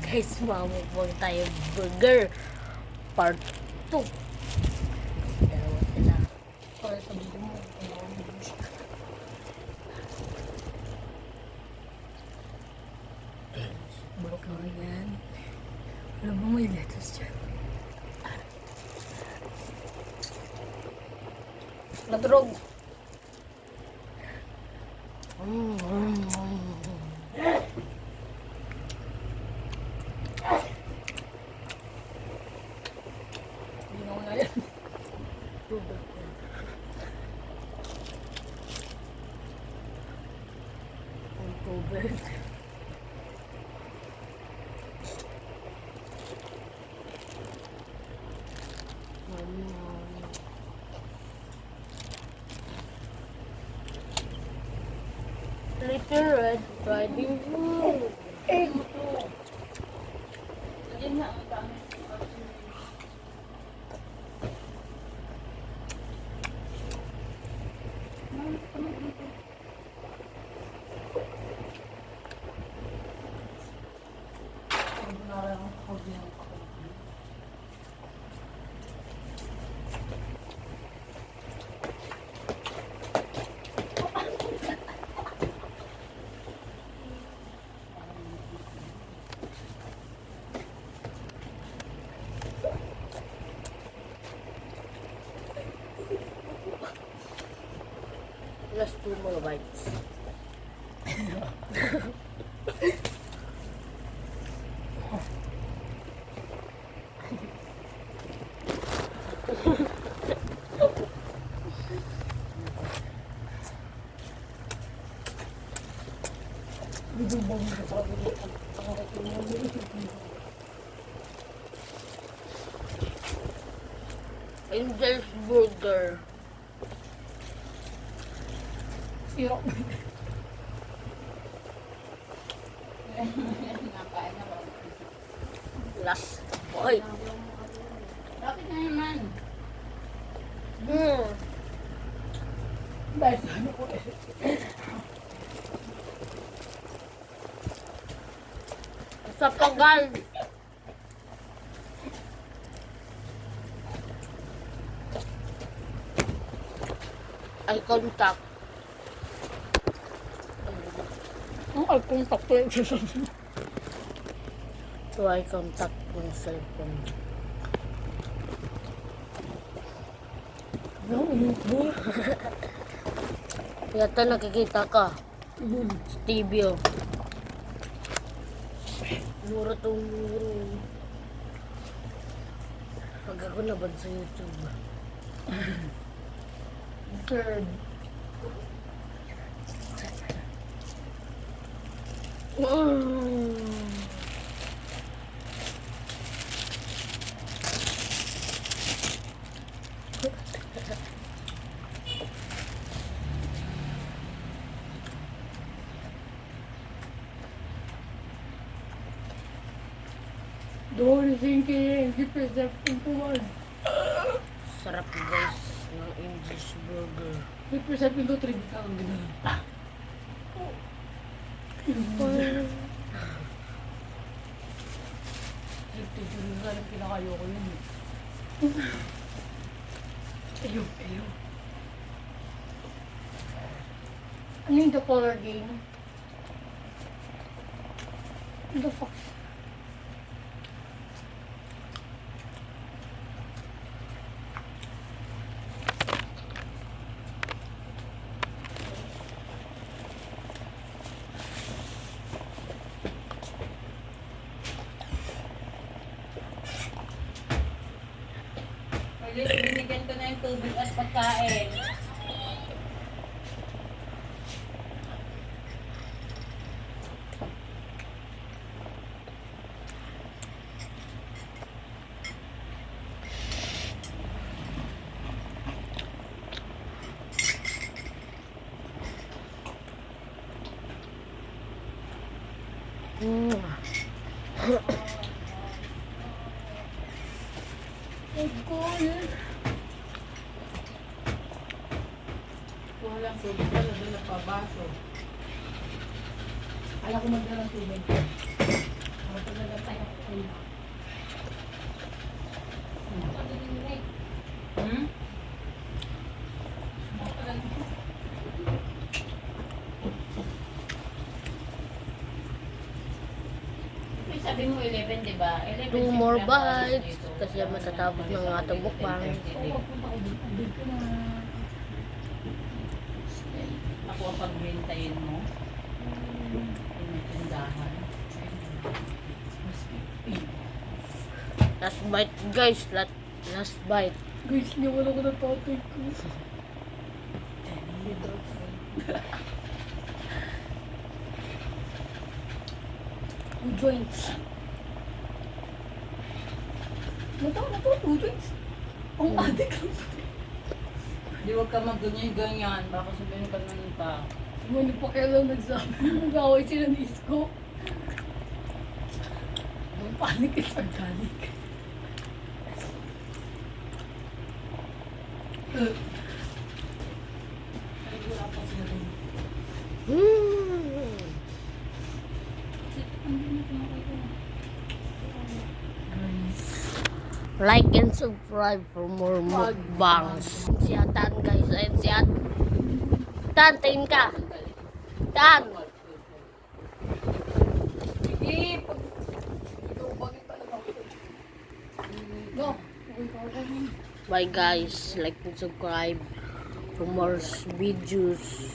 Guys, mamukbang tayo burger part 2. Dalawa sila. Para sa mo. Bulok na yan. Wala ba may lettuce dyan? Nadurog. Ginawa na yan. Tubig. Little Red Riding Hood. Ayun nga, ang dami. Last 2 more bites. Angel's Burger. Sirok. Nakain na ba? Last. Oy. Bakit na naman? Dahil ano ko eh. Sa pagal. Eye contact. Ang eye contact ko yung To eye contact ng cellphone. Yata nakikita ka. Sa TV oh. Mura tong muro. Pag ako nabad sa YouTube. Third. Don't think hindi present into one. Sarap guys ng English burger. Hindi present into 3 ang gano'n. Ito yung pinakayo ko yun. Ayaw. Ano yung the color game? What the fuck? Binigyan ko na yung tubig at pagkain. Kuha lang tubig ka, doon nagpabaso. Alam ko magdala ng tubig. Ako pag nagantay Siyempre sabi mo 11, di ba? 11 2 siyempre more ang oras bites. dito. Kasi matatapos ng atong mukbang. Oo, pagpunta ko dito. Big ka na. Ako ang pagrintayin mo. Yung may tindahan. Last bite guys. Last bite. Guys, niwala ko ng tatay ko. Two joints. Two joints. Ang adik lang. Di wag ka magganyan-ganyan. Baka sabihin ka ng ta. Mani pa kailang nagsabi. Nag-away sila ni Isko. Ang panik is organic. Ay, wala pa sila rin. Mm. Like and subscribe for more mukbangs. Si Atan guys. Ayun si Tan, tain ka. Tan. Sige, pag... Ikaw, bakit talaga? No. Okay. Bye guys. Like and subscribe for more videos.